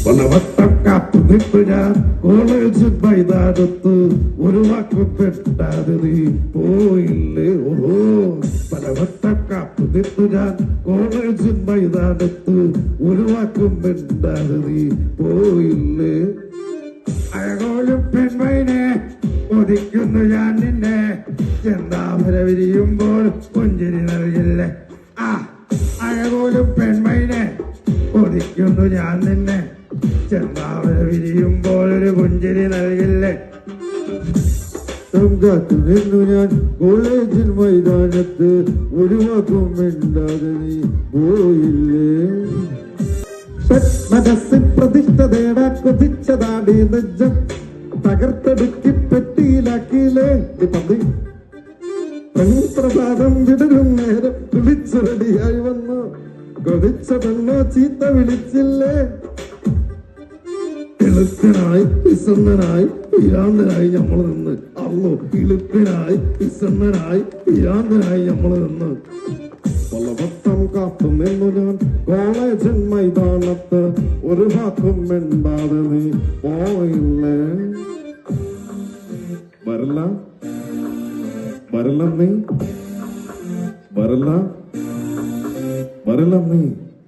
പലവട്ടം കാത്തു നിൽപ്പ് ഞാൻ കോളേജ് മൈതാനത്ത് ഒരു വാക്കും പെട്ടാതെ നീ പോയില്ലേ. ഓഹോ, പലവട്ടം കാത്തു നിൽപ്പ് ഞാൻ കോളേജ് മൈതാനത്ത് ഒരു വാക്കും പെട്ടാതെ നീ പോയില്ലേ. അഴകോലും പെൺമൈനെ ഒതിക്കുന്നു ഞാൻ നിന്നെ, ചെന്താമര വിരിയുമ്പോൾ പുഞ്ചിരി നൽകില്ലേ. അഴകോലും പെൺമൈനെ ഒതിക്കുന്നു ഞാൻ നിന്നെ, ചെന്താമര വിരിയുമ്പോൾ ഒരു പുഞ്ചിരി നൽകില്ലേ. നിന്നു ഞാൻ കോളേജിൽ മൈതാനത്ത് ഒരു വാക്കും മിണ്ടാതെ നീ പോയില്ലേ. മനസ്സിൽ പ്രതിഷ്ഠ നേടാൻ കൊതിച്ചതാടി നെഞ്ചം തകർത്തെടുക്കി പെട്ടിയിലാക്കിയില്ലേ. പ്രഭാതം വിടരും നേരം കുളിച്ച് റെഡിയായി വന്നു, കൊതിച്ച പെണ്ണോ ചീത്ത വിളിച്ചില്ലേ. ഇളുക്കനായി വിസന്നനായി പിരാന്തനായി നമ്മൾ നിന്ന്. അല്ലോ, ഇളുക്കനായി വിസന്നനായി പിരാന്തനായി നമ്മൾ നിന്ന്. പലവട്ടം കാത്തു നിന്നു ഞാൻ കോളേജൻ മൈതാനത്ത് ഒരു വാക്കും മിണ്ടാതെ നീ പോയില്ലേ. വരല്ല വരല്ല നീ വരല്ല വരല്ല നീ